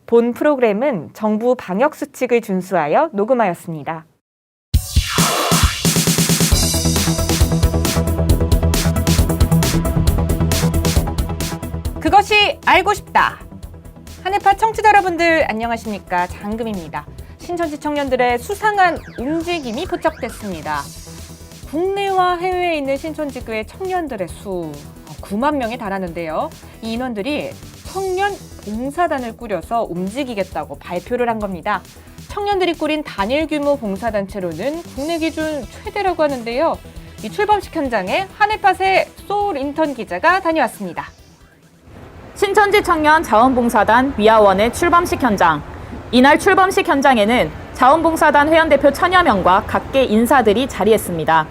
본 프로그램은 정부 방역수칙을 준수하여 녹음하였습니다. 그것이 알고 싶다. 한해파 청취자 여러분들 안녕하십니까? 장금입니다. 신천지 청년들의 수상한 움직임이 포착됐습니다. 국내와 해외에 있는 신천지교회 청년들의 수 9만 명에 달하는데요. 이 인원들이 청년 봉사단을 꾸려서 움직이겠다고 발표를 한 겁니다. 청년들이 꾸린 단일 규모 봉사단체로는 국내 기준 최대라고 하는데요. 이 출범식 현장에 한해팟의 소울 인턴 기자가 다녀왔습니다. 신천지 청년 자원봉사단 위아원의 출범식 현장. 이날 출범식 현장에는 자원봉사단 회원대표 천여 명과 각계 인사들이 자리했습니다.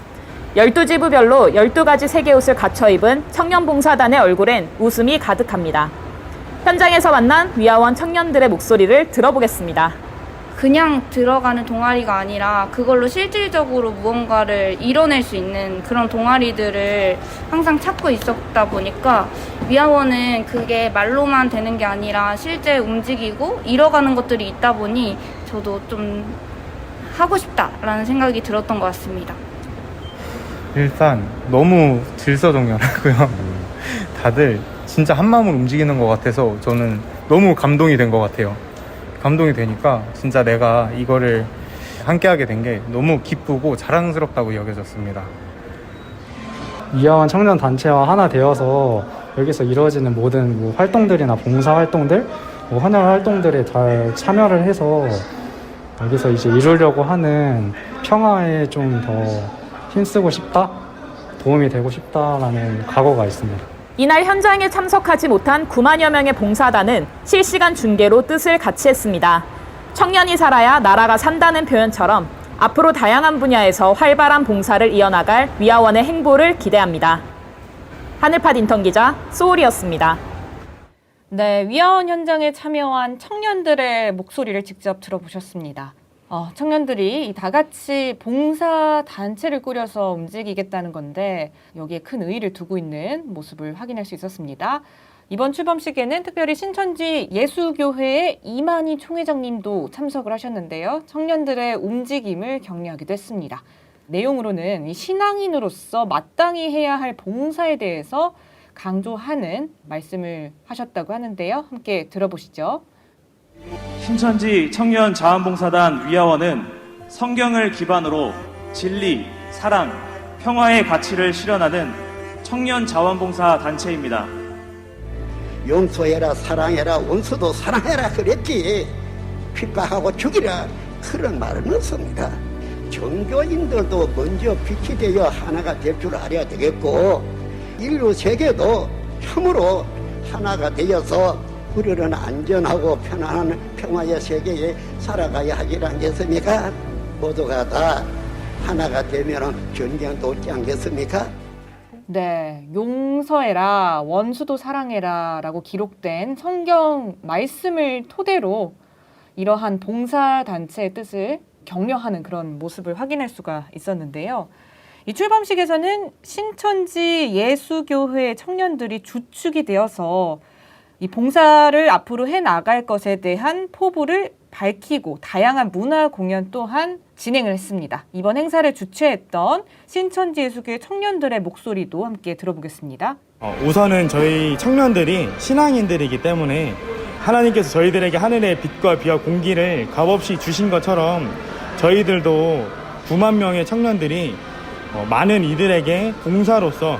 12지부별로 12가지 색의 옷을 갖춰 입은 청년봉사단의 얼굴엔 웃음이 가득합니다. 현장에서 만난 위아원 청년들의 목소리를 들어보겠습니다. 그냥 들어가는 동아리가 아니라 그걸로 실질적으로 무언가를 이뤄낼 수 있는 그런 동아리들을 항상 찾고 있었다 보니까 위아원은 그게 말로만 되는 게 아니라 실제 움직이고 이뤄가는 것들이 있다 보니 저도 좀 하고 싶다라는 생각이 들었던 것 같습니다. 일단 너무 질서정연하고요. 다들 진짜 한마음으로 움직이는 것 같아서 저는 너무 감동이 된 것 같아요. 감동이 되니까 진짜 내가 이거를 함께하게 된 게 너무 기쁘고 자랑스럽다고 여겨졌습니다. 위아원 청년 단체와 하나 되어서 여기서 이루어지는 모든 활동들이나 봉사 활동들, 헌혈 활동들에 잘 참여를 해서 여기서 이제 이루려고 하는 평화에 좀 더 힘쓰고 싶다, 도움이 되고 싶다라는 각오가 있습니다. 이날 현장에 참석하지 못한 9만여 명의 봉사단은 실시간 중계로 뜻을 같이 했습니다. 청년이 살아야 나라가 산다는 표현처럼 앞으로 다양한 분야에서 활발한 봉사를 이어나갈 위아원의 행보를 기대합니다. 하늘팟 인턴 기자 소울이었습니다. 네, 위아원 현장에 참여한 청년들의 목소리를 직접 들어보셨습니다. 청년들이 다 같이 봉사단체를 꾸려서 움직이겠다는 건데 여기에 큰 의의를 두고 있는 모습을 확인할 수 있었습니다. 이번 출범식에는 특별히 신천지 예수교회의 이만희 총회장님도 참석을 하셨는데요. 청년들의 움직임을 격려하기도 했습니다. 내용으로는 신앙인으로서 마땅히 해야 할 봉사에 대해서 강조하는 말씀을 하셨다고 하는데요. 함께 들어보시죠. 신천지 청년 자원봉사단 위아원은 성경을 기반으로 진리, 사랑, 평화의 가치를 실현하는 청년 자원봉사 단체입니다. 용서해라, 사랑해라, 원수도 사랑해라 그랬지 핍박하고 죽이라 그런 말은 없습니다. 종교인들도 먼저 빛이 되어 하나가 될 줄 알아야 되겠고 인류 세계도 참으로 하나가 되어서 우리는 안전하고 편안한 평화의 세계에 살아가야 하지 않겠습니까? 모두가 다 하나가 되면 전쟁도 없지 않겠습니까? 네, 용서해라, 원수도 사랑해라 라고 기록된 성경 말씀을 토대로 이러한 봉사단체의 뜻을 격려하는 그런 모습을 확인할 수가 있었는데요. 이 출범식에서는 신천지 예수교회 청년들이 주축이 되어서 이 봉사를 앞으로 해나갈 것에 대한 포부를 밝히고 다양한 문화 공연 또한 진행을 했습니다. 이번 행사를 주최했던 신천지 예수교회 청년들의 목소리도 함께 들어보겠습니다. 우선은 저희 청년들이 신앙인들이기 때문에 하나님께서 저희들에게 하늘의 빛과 비와 공기를 값없이 주신 것처럼 저희들도 9만 명의 청년들이 많은 이들에게 봉사로서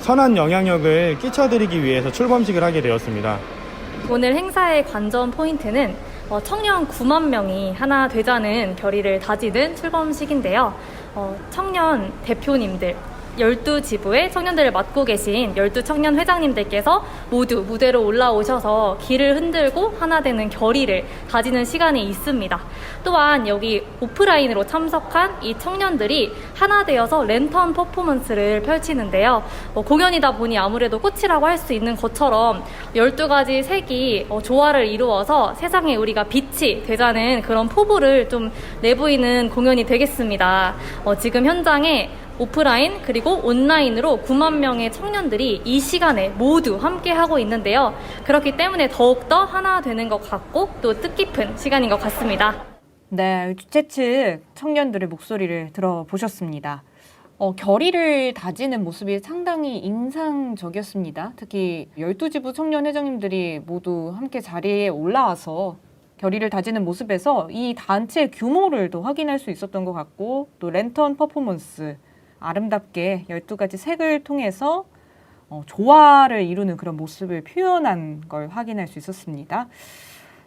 선한 영향력을 끼쳐드리기 위해서 출범식을 하게 되었습니다. 오늘 행사의 관전 포인트는 청년 9만 명이 하나 되자는 결의를 다지는 출범식인데요. 청년 대표님들, 12지부의 청년들을 맡고 계신 12청년 회장님들께서 모두 무대로 올라오셔서 길을 흔들고 하나 되는 결의를 다지는 시간이 있습니다. 또한 여기 오프라인으로 참석한 이 청년들이 하나 되어서 랜턴 퍼포먼스를 펼치는데요. 공연이다 보니 아무래도 꽃이라고 할 수 있는 것처럼 12가지 색이 조화를 이루어서 세상에 우리가 빛이 되자는 그런 포부를 좀 내보이는 공연이 되겠습니다. 지금 현장에 오프라인 그리고 온라인으로 9만 명의 청년들이 이 시간에 모두 함께 하고 있는데요. 그렇기 때문에 더욱더 하나 되는 것 같고 또 뜻깊은 시간인 것 같습니다. 네, 주최 측 청년들의 목소리를 들어보셨습니다. 결의를 다지는 모습이 상당히 인상적이었습니다. 특히 12지부 청년회장님들이 모두 함께 자리에 올라와서 결의를 다지는 모습에서 이 단체 규모를 더 확인할 수 있었던 것 같고, 또 랜턴 퍼포먼스 아름답게 12가지 색을 통해서 조화를 이루는 그런 모습을 표현한 걸 확인할 수 있었습니다.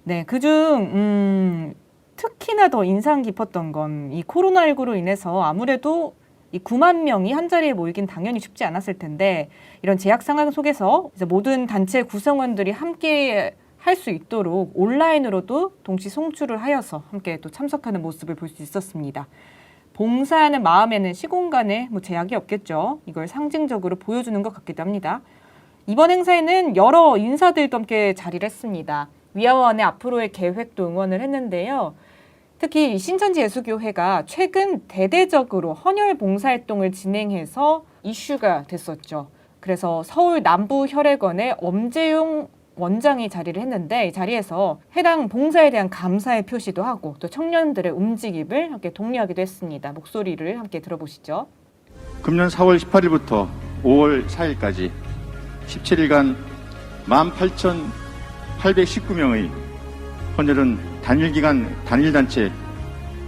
네, 그중 특히나 더 인상 깊었던 건 이 코로나19로 인해서 아무래도 이 9만 명이 한 자리에 모이긴 당연히 쉽지 않았을 텐데, 이런 제약 상황 속에서 이제 모든 단체 구성원들이 함께 할 수 있도록 온라인으로도 동시 송출을 하여서 함께 또 참석하는 모습을 볼 수 있었습니다. 봉사하는 마음에는 시공간에 제약이 없겠죠. 이걸 상징적으로 보여주는 것 같기도 합니다. 이번 행사에는 여러 인사들도 함께 자리를 했습니다. 위아원의 앞으로의 계획도 응원을 했는데요. 특히 신천지예수교회가 최근 대대적으로 헌혈 봉사활동을 진행해서 이슈가 됐었죠. 그래서 서울 남부혈액원의 엄재용 원장이 자리를 했는데, 이 자리에서 해당 봉사에 대한 감사의 표시도 하고 또 청년들의 움직임을 함께 독려하기도 했습니다. 목소리를 함께 들어보시죠. 금년 4월 18일부터 5월 4일까지 17일간 18,819명의 헌혈은 단일기간 단일단체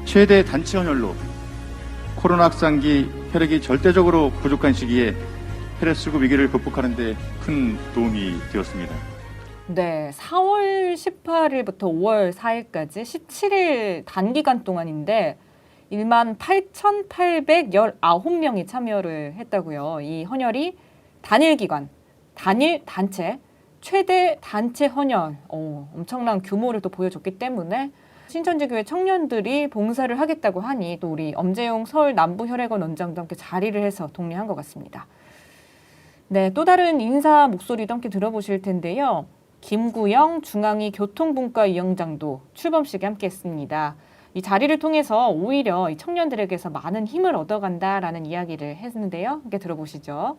최대 단체 헌혈로 코로나 확산기 혈액이 절대적으로 부족한 시기에 혈액 수급 위기를 극복하는 데 큰 도움이 되었습니다. 네, 4월 18일부터 5월 4일까지 17일 단기간 동안인데 18,819명이 참여를 했다고요. 이 헌혈이 단일 기간, 단일 단체, 최대 단체 헌혈, 엄청난 규모를 또 보여줬기 때문에 신천지교회 청년들이 봉사를 하겠다고 하니 또 우리 엄재용 서울 남부혈액원 원장도 함께 자리를 해서 독려한 것 같습니다. 네, 또 다른 인사 목소리도 함께 들어보실 텐데요. 김구영 중앙위 교통분과위원장도 출범식에 함께했습니다. 이 자리를 통해서 오히려 이 청년들에게서 많은 힘을 얻어간다라는 이야기를 했는데요. 함께 들어보시죠.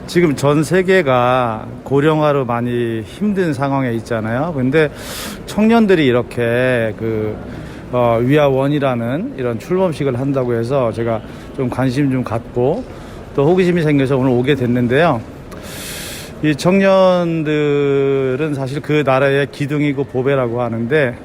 지금 전 세계가 고령화로 많이 힘든 상황에 있잖아요. 근데 청년들이 이렇게 위아원이라는 이런 출범식을 한다고 해서 제가 좀 관심 좀 갖고 또 호기심이 생겨서 오늘 오게 됐는데요. 이 청년들은 사실 그 나라의 기둥이고 보배라고 하는데,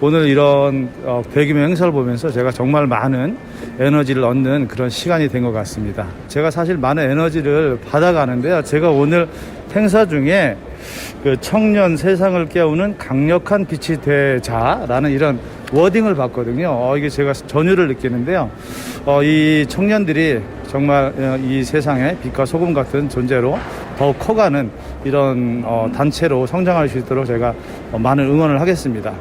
오늘 이런 대규모 행사를 보면서 제가 정말 많은 에너지를 얻는 그런 시간이 된 것 같습니다. 제가 사실 많은 에너지를 받아가는데요. 제가 오늘 행사 중에 그 청년 세상을 깨우는 강력한 빛이 되자라는 이런 워딩을 봤거든요. 이게 제가 전율을 느끼는데요. 이 청년들이 정말 이 세상에 빛과 소금 같은 존재로 더욱 커가는 이런 단체로 성장할 수 있도록 제가 많은 응원을 하겠습니다.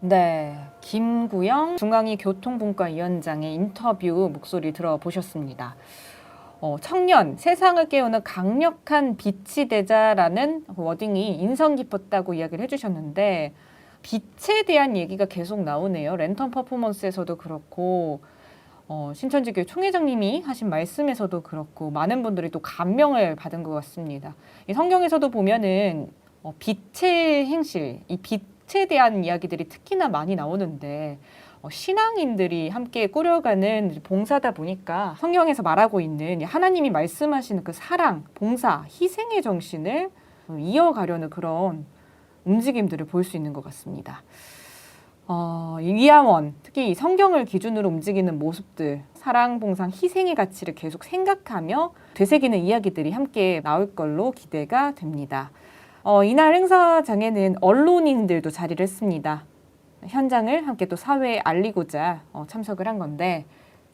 네, 김구영 중앙위 교통분과위원장의 인터뷰 목소리 들어보셨습니다. 청년, 세상을 깨우는 강력한 빛이 되자라는 워딩이 인상 깊었다고 이야기를 해주셨는데, 빛에 대한 얘기가 계속 나오네요. 랜턴 퍼포먼스에서도 그렇고 신천지교회 총회장님이 하신 말씀에서도 그렇고 많은 분들이 또 감명을 받은 것 같습니다. 이 성경에서도 보면은 빛의 행실, 이 빛에 대한 이야기들이 특히나 많이 나오는데, 신앙인들이 함께 꾸려가는 봉사다 보니까 성경에서 말하고 있는 하나님이 말씀하시는 그 사랑, 봉사, 희생의 정신을 이어가려는 그런 움직임들을 볼 수 있는 것 같습니다. 이 위아원, 특히 이 성경을 기준으로 움직이는 모습들, 사랑, 봉사, 희생의 가치를 계속 생각하며 되새기는 이야기들이 함께 나올 걸로 기대가 됩니다. 이날 행사장에는 언론인들도 자리를 했습니다. 현장을 함께 또 사회에 알리고자 참석을 한 건데,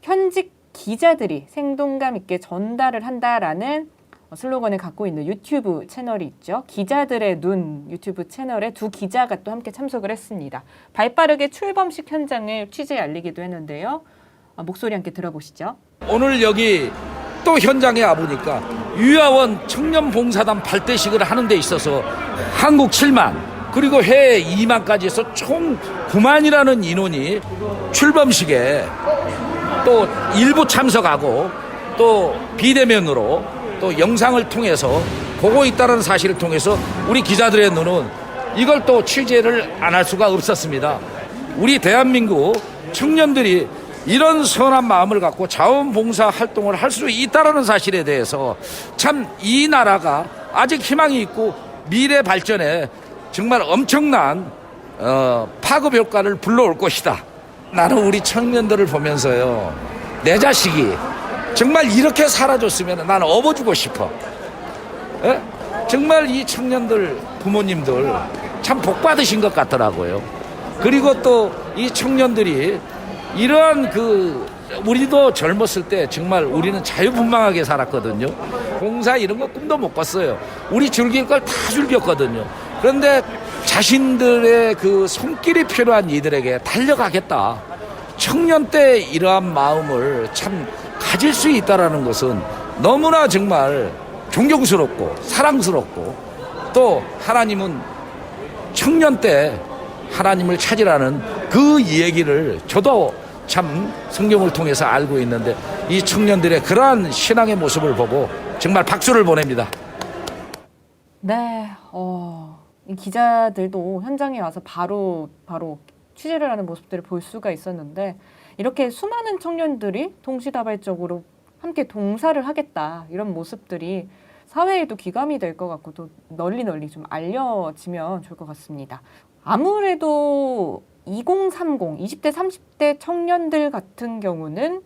현직 기자들이 생동감 있게 전달을 한다라는 슬로건을 갖고 있는 유튜브 채널이 있죠. 기자들의 눈 유튜브 채널에 두 기자가 또 함께 참석을 했습니다. 발빠르게 출범식 현장을 취재해 알리기도 했는데요. 목소리 함께 들어보시죠. 오늘 여기 또 현장에 와보니까 위아원 청년봉사단 발대식을 하는 데 있어서 한국 7만 그리고 해외 2만까지 해서 총 9만이라는 인원이 출범식에 또 일부 참석하고 또 비대면으로 또 영상을 통해서 보고 있다는 사실을 통해서 우리 기자들의 눈은 이걸 또 취재를 안 할 수가 없었습니다. 우리 대한민국 청년들이 이런 선한 마음을 갖고 자원봉사 활동을 할 수 있다는 사실에 대해서 참 이 나라가 아직 희망이 있고 미래 발전에 정말 엄청난 파급 효과를 불러올 것이다. 나는 우리 청년들을 보면서요, 내 자식이 정말 이렇게 살아줬으면 나는 업어주고 싶어. 에? 정말 이 청년들 부모님들 참 복 받으신 것 같더라고요. 그리고 또 이 청년들이 이러한 우리도 젊었을 때 정말 우리는 자유분방하게 살았거든요. 봉사 이런 거 꿈도 못 꿨어요. 우리 즐길 걸 다 즐겼거든요. 그런데 자신들의 그 손길이 필요한 이들에게 달려가겠다. 청년 때 이러한 마음을 참 가질 수 있다라는 것은 너무나 정말 존경스럽고 사랑스럽고, 또 하나님은 청년 때 하나님을 찾으라는 그 얘기를 저도 참 성경을 통해서 알고 있는데, 이 청년들의 그러한 신앙의 모습을 보고 정말 박수를 보냅니다. 네, 이 기자들도 현장에 와서 바로 취재를 하는 모습들을 볼 수가 있었는데, 이렇게 수많은 청년들이 동시다발적으로 함께 동사를 하겠다, 이런 모습들이 사회에도 귀감이 될 것 같고 또 널리 좀 알려지면 좋을 것 같습니다. 아무래도 2030, 20대, 30대 청년들 같은 경우는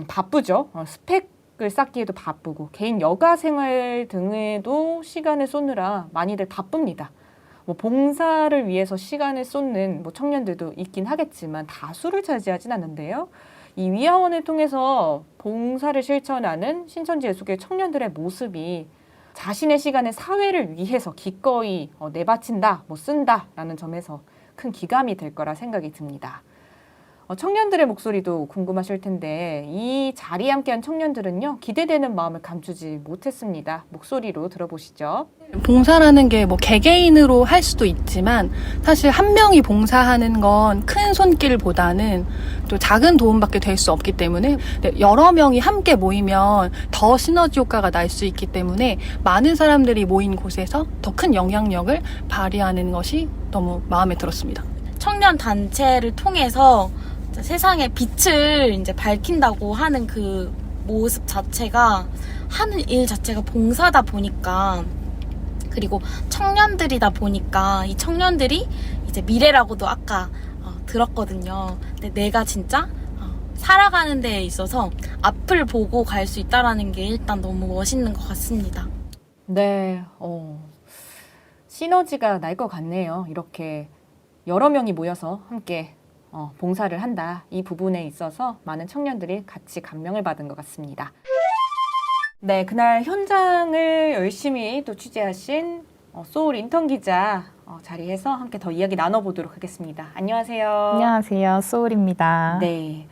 바쁘죠. 스펙을 쌓기에도 바쁘고 개인 여가 생활 등에도 시간을 쏟느라 많이들 바쁩니다. 뭐 봉사를 위해서 시간을 쏟는 청년들도 있긴 하겠지만 다수를 차지하진 않는데요. 이 위아원을 통해서 봉사를 실천하는 신천지 예수교회 청년들의 모습이 자신의 시간을 사회를 위해서 기꺼이 내바친다, 쓴다라는 점에서 큰 기감이 될 거라 생각이 듭니다. 청년들의 목소리도 궁금하실 텐데, 이 자리에 함께한 청년들은요, 기대되는 마음을 감추지 못했습니다. 목소리로 들어보시죠. 봉사라는 게 개개인으로 할 수도 있지만 사실 한 명이 봉사하는 건 큰 손길보다는 또 작은 도움밖에 될 수 없기 때문에 여러 명이 함께 모이면 더 시너지 효과가 날 수 있기 때문에 많은 사람들이 모인 곳에서 더 큰 영향력을 발휘하는 것이 너무 마음에 들었습니다. 청년 단체를 통해서 세상의 빛을 이제 밝힌다고 하는 그 모습 자체가, 하는 일 자체가 봉사다 보니까, 그리고 청년들이다 보니까 이 청년들이 이제 미래라고도 아까 들었거든요. 근데 내가 진짜 살아가는 데에 있어서 앞을 보고 갈 수 있다라는 게 일단 너무 멋있는 것 같습니다. 네, 시너지가 날 것 같네요. 이렇게 여러 명이 모여서 함께 봉사를 한다. 이 부분에 있어서 많은 청년들이 같이 감명을 받은 것 같습니다. 네, 그날 현장을 열심히 또 취재하신 소울 인턴 기자 자리에서 함께 더 이야기 나눠보도록 하겠습니다. 안녕하세요. 안녕하세요. 소울입니다. 네,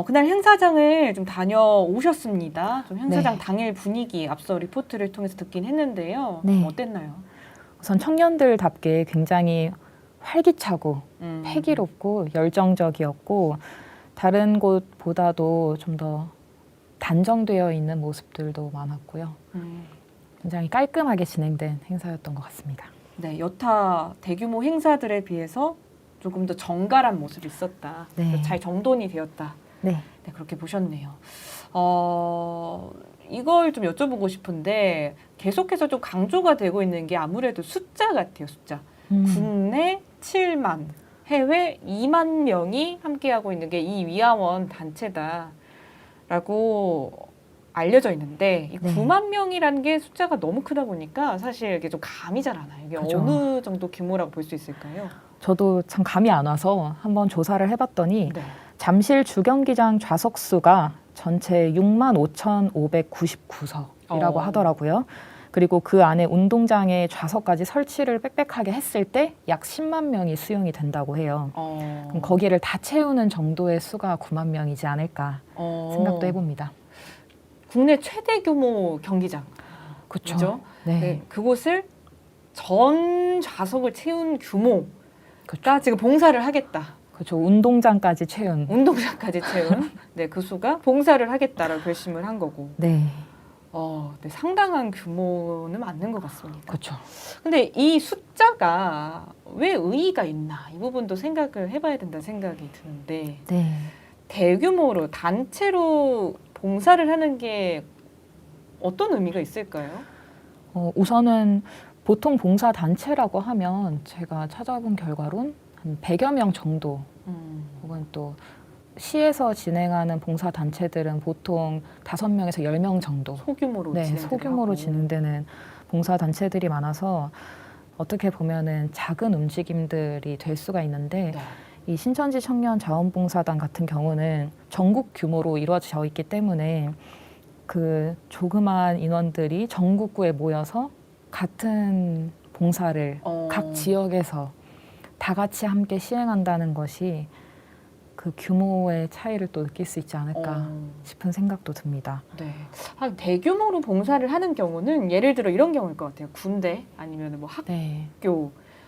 그날 행사장을 좀 다녀오셨습니다. 좀 행사장 네. 당일 분위기 앞서 리포트를 통해서 듣긴 했는데요. 네. 어땠나요? 우선 청년들답게 굉장히 활기차고 패기롭고 열정적이었고, 다른 곳보다도 좀 더 단정되어 있는 모습들도 많았고요. 굉장히 깔끔하게 진행된 행사였던 것 같습니다. 네, 여타 대규모 행사들에 비해서 조금 더 정갈한 모습이 있었다. 네. 잘 정돈이 되었다. 네. 네, 그렇게 보셨네요. 이걸 좀 여쭤보고 싶은데, 계속해서 좀 강조가 되고 있는 게 아무래도 숫자 같아요, 숫자. 국내 7만, 해외 2만 명이 함께하고 있는 게 이 위아원 단체다라고 알려져 있는데, 이 네. 9만 명이라는 게 숫자가 너무 크다 보니까 사실 이게 좀 감이 잘 안 와요. 이게 그죠. 어느 정도 규모라고 볼 수 있을까요? 저도 참 감이 안 와서 한번 조사를 해봤더니 네. 잠실 주경기장 좌석수가 전체 65,599석이라고 하더라고요. 그리고 그 안에 운동장에 좌석까지 설치를 빽빽하게 했을 때 약 10만 명이 수용이 된다고 해요. 그럼 거기를 다 채우는 정도의 수가 9만 명이지 않을까 생각도 해봅니다. 국내 최대 규모 경기장. 그렇죠. 네. 네, 그곳을 전 좌석을 채운 규모가 지금 봉사를 하겠다. 그렇죠. 운동장까지 채운. 운동장까지 채운 네, 그 수가 봉사를 하겠다라고 결심을 한 거고. 네. 네, 상당한 규모는 맞는 것 같습니다. 그렇죠. 근데 이 숫자가 왜 의의가 있나 이 부분도 생각을 해봐야 된다는 생각이 드는데 네. 대규모로 단체로 봉사를 하는 게 어떤 의미가 있을까요? 우선은 보통 봉사 단체라고 하면 제가 찾아본 결과론 한 100여 명 정도 혹은 또 시에서 진행하는 봉사 단체들은 보통 5명에서 10명 정도 소규모로 네, 진행을 소규모로 하고. 진행되는 봉사 단체들이 많아서 어떻게 보면은 작은 움직임들이 될 수가 있는데 네. 이 신천지 청년 자원봉사단 같은 경우는 전국 규모로 이루어져 있기 때문에 그 조그만 인원들이 전국구에 모여서 같은 봉사를 각 지역에서 다 같이 함께 시행한다는 것이 그 규모의 차이를 또 느낄 수 있지 않을까 싶은 생각도 듭니다. 네. 대규모로 봉사를 하는 경우는 예를 들어 이런 경우일 것 같아요. 군대 아니면 뭐 학교 네.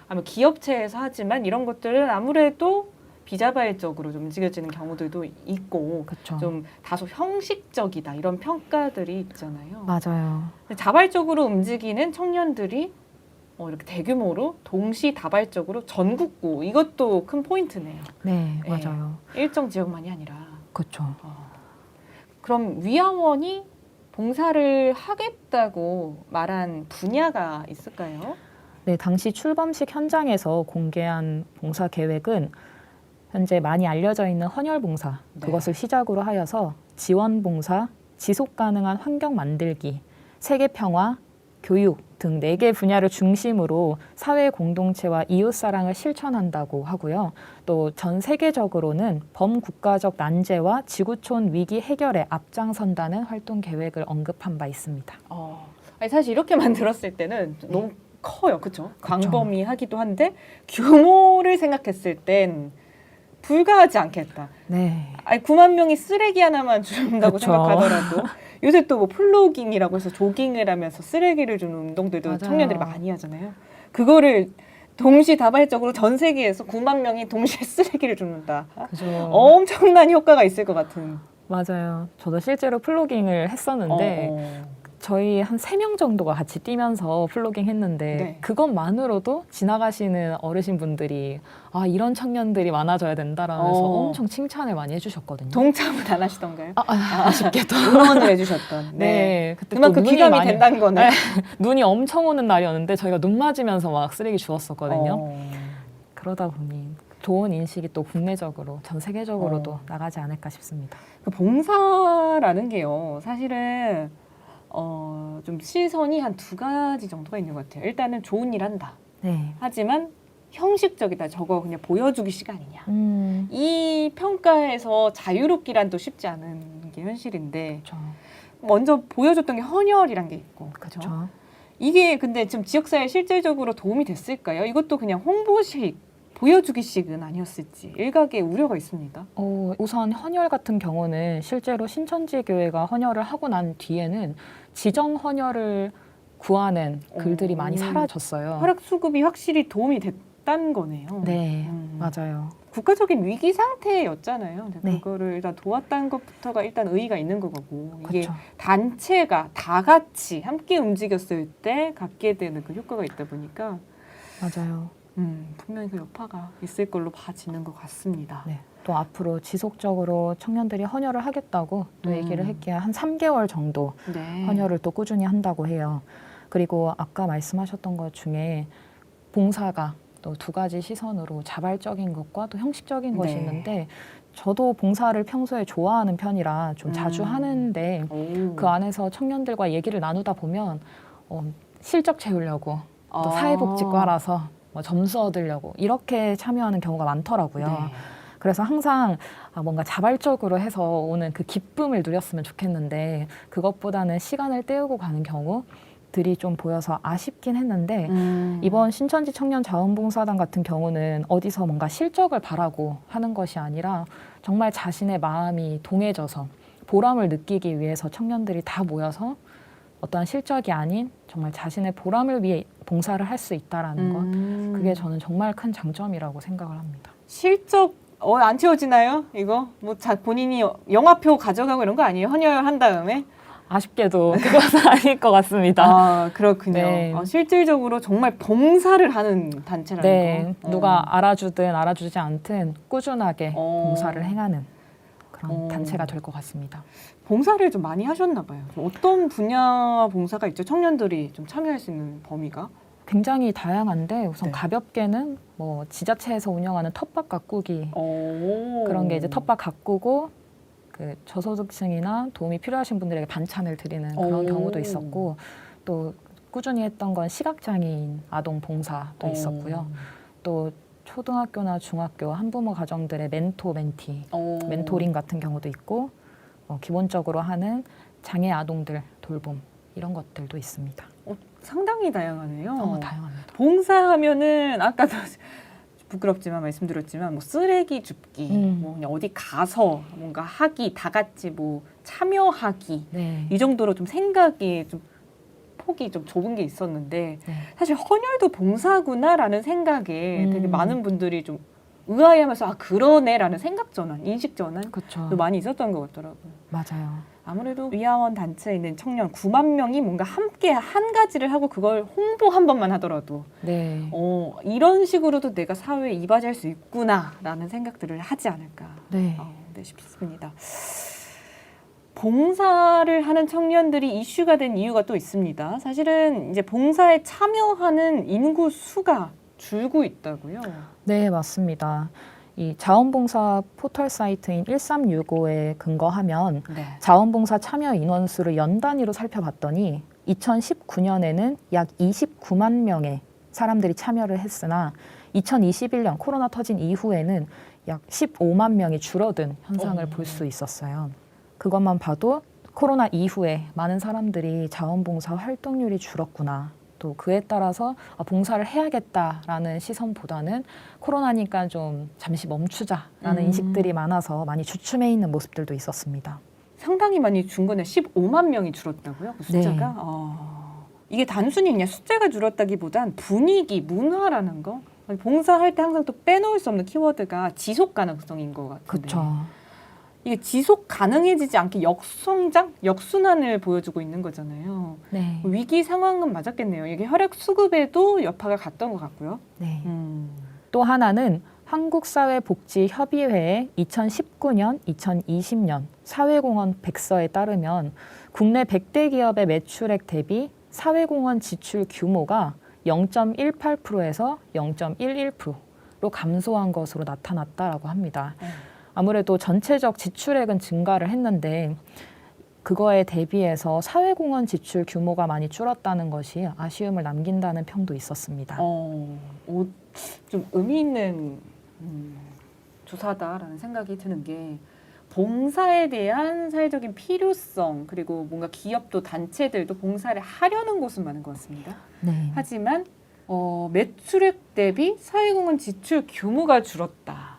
아니면 기업체에서 하지만 이런 것들은 아무래도 비자발적으로 좀 움직여지는 경우들도 있고 그쵸. 좀 다소 형식적이다 이런 평가들이 있잖아요. 맞아요. 자발적으로 움직이는 청년들이 이렇게 대규모로 동시다발적으로 전국구 이것도 큰 포인트네요. 네, 맞아요. 일정 지역만이 아니라. 그렇죠. 그럼 위아원이 봉사를 하겠다고 말한 분야가 있을까요? 네, 당시 출범식 현장에서 공개한 봉사 계획은 현재 많이 알려져 있는 헌혈봉사 그것을 시작으로 하여서 지원봉사, 지속가능한 환경 만들기, 세계평화, 교육 등 4개 분야를 중심으로 사회 공동체와 이웃사랑을 실천한다고 하고요. 또 전 세계적으로는 범국가적 난제와 지구촌 위기 해결에 앞장선다는 활동 계획을 언급한 바 있습니다. 아니, 사실 이렇게만 들었을 때는 너무 커요. 그렇죠? 광범위하기도 한데 규모를 생각했을 땐 불가하지 않겠다. 네. 아니 9만 명이 쓰레기 하나만 준다고 그쵸. 생각하더라도 요새 또 뭐 플로깅이라고 해서 조깅을 하면서 쓰레기를 주는 운동들도 맞아요. 청년들이 많이 하잖아요. 그거를 동시다발적으로 전 세계에서 9만 명이 동시에 쓰레기를 줍는다. 그죠. 엄청난 효과가 있을 것 같은. 맞아요. 저도 실제로 플로깅을 했었는데 저희 한 3명 정도가 같이 뛰면서 플로깅 했는데 네. 그것만으로도 지나가시는 어르신분들이 아 이런 청년들이 많아져야 된다라면서 엄청 칭찬을 많이 해주셨거든요. 동참은 안 하시던가요? 아쉽게도 응원을 해주셨던. 네, 그때 그만큼 또 기감이 많이 된다는 거네. 눈이 엄청 오는 날이었는데 저희가 눈 맞으면서 막 쓰레기 주웠었거든요. 그러다 보니 좋은 인식이 또 국내적으로 전 세계적으로도 나가지 않을까 싶습니다. 그 봉사라는 게요, 사실은 좀 시선이 한 2가지 정도가 있는 것 같아요. 일단은 좋은 일 한다. 네. 하지만 형식적이다. 저거 그냥 보여주기식 아니냐. 이 평가에서 자유롭기란 또 쉽지 않은 게 현실인데 먼저 보여줬던 게 헌혈이란 게 있고 그렇죠. 이게 근데 지금 지역사회에 실질적으로 도움이 됐을까요? 이것도 그냥 홍보식 보여주기식은 아니었을지 일각의 우려가 있습니다. 우선 헌혈 같은 경우는 실제로 신천지 교회가 헌혈을 하고 난 뒤에는 지정 헌혈을 구하는 글들이 많이 사라졌어요. 혈액 수급이 확실히 도움이 됐다는 거네요. 네, 맞아요. 국가적인 위기 상태였잖아요. 그거를 일단 도왔다는 것부터가 일단 의의가 있는 거고 이게 그쵸. 단체가 다 같이 함께 움직였을 때 갖게 되는 그 효과가 있다 보니까 맞아요. 분명히 그 여파가 있을 걸로 봐지는 것 같습니다. 네. 또 앞으로 지속적으로 청년들이 헌혈을 하겠다고 또 얘기를 했기에 한 3개월 정도 네. 헌혈을 또 꾸준히 한다고 해요. 그리고 아까 말씀하셨던 것 중에 봉사가 또 2가지 시선으로 자발적인 것과 또 형식적인 것이 있는데 저도 봉사를 평소에 좋아하는 편이라 좀 자주 하는데 그 안에서 청년들과 얘기를 나누다 보면 실적 채우려고 또 사회복지과라서 뭐 점수 얻으려고 이렇게 참여하는 경우가 많더라고요. 네. 그래서 항상 뭔가 자발적으로 해서 오는 그 기쁨을 누렸으면 좋겠는데 그것보다는 시간을 때우고 가는 경우들이 좀 보여서 아쉽긴 했는데 이번 신천지 청년 자원봉사단 같은 경우는 어디서 뭔가 실적을 바라고 하는 것이 아니라 정말 자신의 마음이 동해져서 보람을 느끼기 위해서 청년들이 다 모여서 어떠한 실적이 아닌 정말 자신의 보람을 위해 봉사를 할 수 있다라는 것 그게 저는 정말 큰 장점이라고 생각을 합니다. 실적 안 채워지나요? 이거 뭐 본인이 영화표 가져가고 이런 거 아니에요? 헌혈한 다음에? 아쉽게도 그것은 아닐 것 같습니다. 아, 그렇군요. 네. 실질적으로 정말 봉사를 하는 단체라는 네, 거. 누가 알아주든 알아주지 않든 꾸준하게 봉사를 행하는 그런 단체가 될 것 같습니다. 봉사를 좀 많이 하셨나 봐요. 어떤 분야 봉사가 있죠? 청년들이 좀 참여할 수 있는 범위가? 굉장히 다양한데 우선 네. 가볍게는 뭐 지자체에서 운영하는 텃밭 가꾸기 그런 게 이제 텃밭 가꾸고 그 저소득층이나 도움이 필요하신 분들에게 반찬을 드리는 그런 경우도 있었고 또 꾸준히 했던 건 시각장애인 아동 봉사도 있었고요. 또 초등학교나 중학교 한부모 가정들의 멘토, 멘티, 멘토링 같은 경우도 있고 기본적으로 하는 장애 아동들 돌봄 이런 것들도 있습니다. 상당히 다양하네요. 다양합니다. 봉사하면은 아까도 부끄럽지만 말씀드렸지만 뭐 쓰레기 줍기, 뭐 그냥 어디 가서 뭔가 하기, 다 같이 뭐 참여하기 네. 이 정도로 좀 생각이 좀 폭이 좀 좁은 게 있었는데 네. 사실 헌혈도 봉사구나라는 생각에 되게 많은 분들이 좀 의아해하면서 아 그러네라는 생각 전환, 인식 전환도 그쵸. 많이 있었던 것 같더라고요. 맞아요. 아무래도 위아원 단체에 있는 청년 9만 명이 뭔가 함께 한 가지를 하고 그걸 홍보 한 번만 하더라도 네. 이런 식으로도 내가 사회에 이바지할 수 있구나라는 생각들을 하지 않을까 네. 네, 싶습니다. 봉사를 하는 청년들이 이슈가 된 이유가 또 있습니다. 사실은 이제 봉사에 참여하는 인구 수가 줄고 있다고요. 네, 맞습니다. 이 자원봉사 포털 사이트인 1365에 근거하면 네. 자원봉사 참여 인원수를 연 단위로 살펴봤더니 2019년에는 약 29만 명의 사람들이 참여를 했으나 2021년 코로나 터진 이후에는 약 15만 명이 줄어든 현상을 볼 수 있었어요. 그것만 봐도 코로나 이후에 많은 사람들이 자원봉사 활동률이 줄었구나. 또 그에 따라서 봉사를 해야겠다라는 시선보다는 코로나니까 좀 잠시 멈추자라는 인식들이 많아서 많이 주춤해 있는 모습들도 있었습니다. 상당히 많이 준 거네. 15만 명이 줄었다고요? 그 숫자가? 네. 이게 단순히 그냥 숫자가 줄었다기보단 분위기, 문화라는 거. 봉사할 때 항상 또 빼놓을 수 없는 키워드가 지속 가능성인 것 같은데. 그렇죠. 이게 지속 가능해지지 않게 역성장, 역순환을 보여주고 있는 거잖아요. 네. 위기 상황은 맞았겠네요. 이게 혈액 수급에도 여파가 갔던 것 같고요. 네. 또 하나는 한국사회복지협의회의 2019년, 2020년 사회공헌 백서에 따르면 국내 100대 기업의 매출액 대비 사회공헌 지출 규모가 0.18%에서 0.11%로 감소한 것으로 나타났다라고 합니다. 아무래도 전체적 지출액은 증가를 했는데 그거에 대비해서 사회공헌 지출 규모가 많이 줄었다는 것이 아쉬움을 남긴다는 평도 있었습니다. 좀 의미 있는 조사다라는 생각이 드는 게 봉사에 대한 사회적인 필요성 그리고 뭔가 기업도 단체들도 봉사를 하려는 곳은 많은 것 같습니다. 네. 하지만 매출액 대비 사회공헌 지출 규모가 줄었다.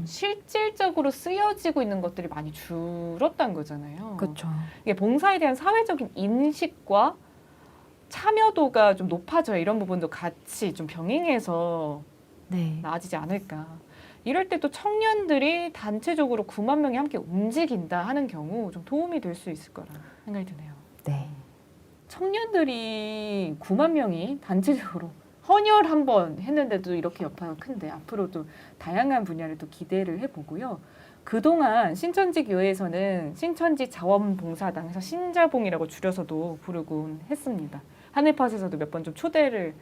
실질적으로 쓰여지고 있는 것들이 많이 줄었다는 거잖아요. 그렇죠. 이게 봉사에 대한 사회적인 인식과 참여도가 좀 높아져야 이런 부분도 같이 좀 병행해서 네. 나아지지 않을까. 이럴 때 또 청년들이 단체적으로 9만 명이 함께 움직인다 하는 경우 좀 도움이 될 수 있을 거라 생각이 드네요. 네. 청년들이 9만 명이 단체적으로 헌혈 한번 했는데도 이렇게 여파가 큰데 앞으로도 다양한 분야를 또 기대를 해보고요. 그동안 신천지 교회에서는 신천지 자원봉사당에서 신자봉이라고 줄여서도 부르곤 했습니다. 하늘팟에서도 몇 번 좀 초대를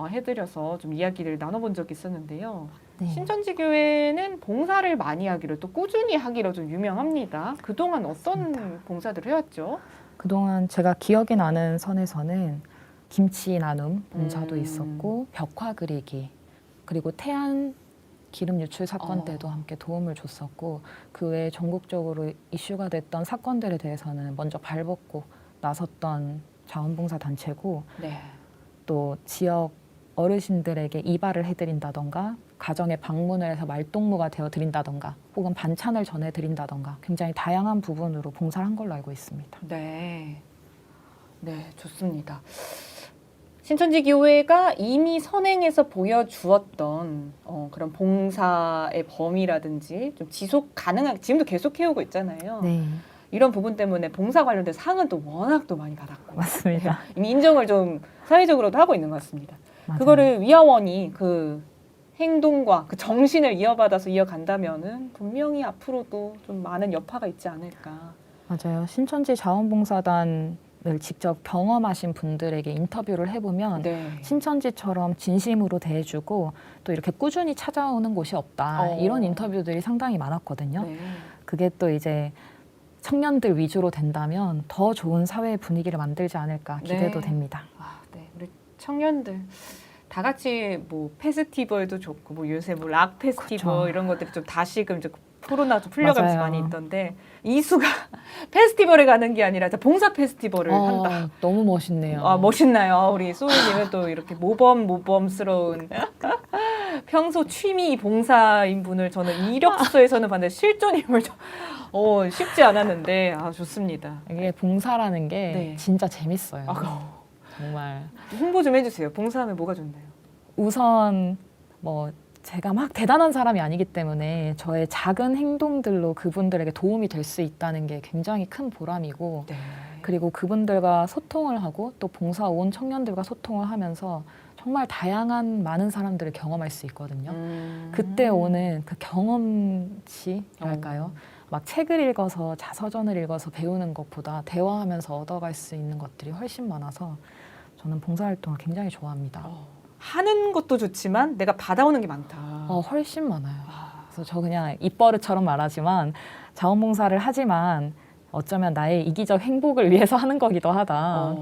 해드려서 좀 이야기를 나눠본 적이 있었는데요. 네. 신천지 교회는 봉사를 많이 하기로 또 꾸준히 하기로 좀 유명합니다. 그동안 어떤 봉사들을 해왔죠? 그동안 제가 기억이 나는 선에서는 김치 나눔 봉사도 있었고 벽화 그리기 그리고 태안 기름 유출 사건 때도 함께 도움을 줬었고 그 외에 전국적으로 이슈가 됐던 사건들에 대해서는 먼저 발벗고 나섰던 자원봉사 단체고 네. 또 지역 어르신들에게 이발을 해드린다던가 가정에 방문을 해서 말동무가 되어드린다던가 혹은 반찬을 전해드린다던가 굉장히 다양한 부분으로 봉사를 한 걸로 알고 있습니다. 네, 네, 좋습니다. 신천지 교회가 이미 선행해서 보여주었던 그런 봉사의 범위라든지 좀 지속 가능하게 지금도 계속 해오고 있잖아요. 네, 이런 부분 때문에 봉사 관련된 상은 또 워낙 또 많이 받았고 맞습니다. 이미 인정을 좀 사회적으로도 하고 있는 것 같습니다. 맞아요. 그거를 위아원이 그 행동과 그 정신을 이어받아서 이어간다면은 분명히 앞으로도 좀 많은 여파가 있지 않을까. 맞아요. 신천지 자원봉사단을 직접 경험하신 분들에게 인터뷰를 해보면 네. 신천지처럼 진심으로 대해주고 또 이렇게 꾸준히 찾아오는 곳이 없다. 이런 인터뷰들이 상당히 많았거든요. 네. 그게 또 이제 청년들 위주로 된다면 더 좋은 사회 분위기를 만들지 않을까 기대도 네. 됩니다. 아, 네. 우리 청년들 다 같이 뭐 페스티벌도 좋고 뭐 요새 뭐 락 페스티벌 그쵸. 이런 것들이 좀 다시금 이제 코로나 좀 풀려가면서 맞아요. 많이 있던데 이수가 페스티벌에 가는 게 아니라 봉사 페스티벌을 한다. 너무 멋있네요. 아, 멋있나요? 우리 소희님은 또 이렇게 모범스러운 평소 취미 봉사인 분을 저는 이력서에서는 봤는데 실존임을 쉽지 않았는데 좋습니다. 이게 봉사라는 게 네. 진짜 재밌어요. 정말. 홍보 좀 해주세요. 봉사하면 뭐가 좋나요? 우선 뭐 제가 막 대단한 사람이 아니기 때문에 저의 작은 행동들로 그분들에게 도움이 될 수 있다는 게 굉장히 큰 보람이고 네. 그리고 그분들과 소통을 하고 또 봉사 온 청년들과 소통을 하면서 정말 다양한 많은 사람들을 경험할 수 있거든요. 그때 오는 그 경험치랄까요? 막 책을 읽어서 자서전을 읽어서 배우는 것보다 대화하면서 얻어갈 수 있는 것들이 훨씬 많아서 저는 봉사활동을 굉장히 좋아합니다. 하는 것도 좋지만 내가 받아오는 게 많다. 훨씬 많아요. 그래서 저 그냥 입버릇처럼 말하지만 자원봉사를 하지만 어쩌면 나의 이기적 행복을 위해서 하는 거기도 하다.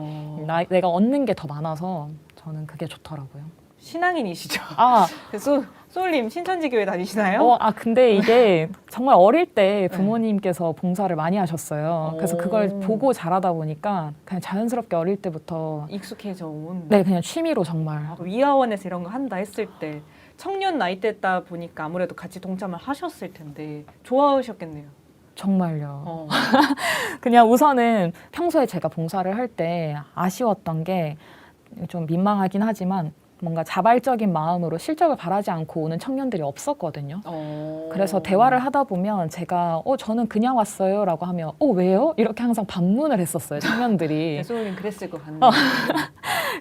내가 얻는 게 더 많아서 저는 그게 좋더라고요. 신앙인이시죠? 아, 소울님 신천지 교회 다니시나요? 근데 이게 정말 어릴 때 부모님께서 봉사를 많이 하셨어요. 그래서 그걸 보고 자라다 보니까 그냥 자연스럽게 어릴 때부터 익숙해져 온. 네, 그냥 취미로 정말. 위아원에서 이런 거 한다 했을 때 청년 나이 때다 보니까 아무래도 같이 동참을 하셨을 텐데 좋아하셨겠네요. 정말요. 그냥 우선은 평소에 제가 봉사를 할 때 아쉬웠던 게 좀 민망하긴 하지만 뭔가 자발적인 마음으로 실적을 바라지 않고 오는 청년들이 없었거든요. 그래서 대화를 하다 보면 제가 저는 그냥 왔어요 라고 하면 왜요? 이렇게 항상 반문을 했었어요, 청년들이. 소울님 그랬을 것 같네요.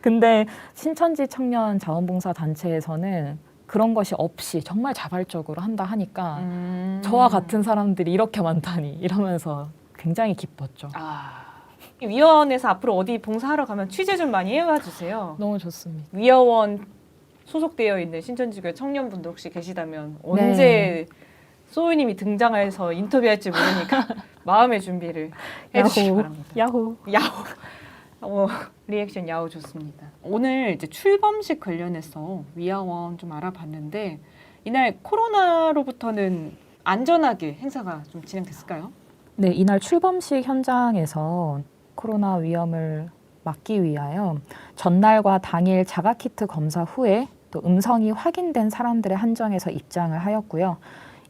근데 신천지 청년 자원봉사 단체에서는 그런 것이 없이 정말 자발적으로 한다 하니까 저와 같은 사람들이 이렇게 많다니 이러면서 굉장히 기뻤죠. 위아원에서 앞으로 어디 봉사하러 가면 취재 좀 많이 해와 주세요. 너무 좋습니다. 위아원 소속되어 있는 신천지교회 청년분들 혹시 계시다면 언제 소울님이 등장해서 인터뷰할지 모르니까 마음의 준비를 해주시기 바랍니다. 야호. 리액션 야호 좋습니다. 오늘 이제 출범식 관련해서 위아원 좀 알아봤는데 이날 코로나로부터는 안전하게 행사가 좀 진행됐을까요? 네, 이날 출범식 현장에서 코로나 위험을 막기 위하여 전날과 당일 자가키트 검사 후에 또 음성이 확인된 사람들의 한정에서 입장을 하였고요.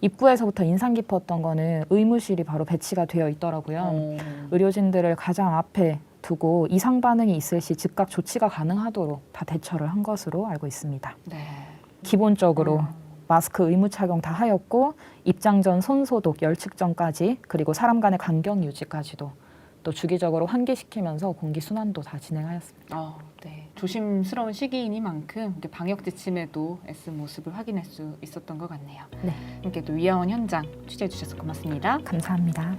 입구에서부터 인상 깊었던 거는 의무실이 바로 배치가 되어 있더라고요. 의료진들을 가장 앞에 두고 이상 반응이 있을 시 즉각 조치가 가능하도록 다 대처를 한 것으로 알고 있습니다. 기본적으로 마스크 의무 착용 다 하였고 입장 전 손 소독, 열 측정까지 그리고 사람 간의 간격 유지까지도 또 주기적으로 환기시키면서 공기 순환도 다 진행하였습니다. 네. 조심스러운 시기이니만큼 이렇게 방역 지침에도 애쓴 모습을 확인할 수 있었던 것 같네요. 네. 함께 또 위아원 현장 취재해 주셔서 고맙습니다. 감사합니다.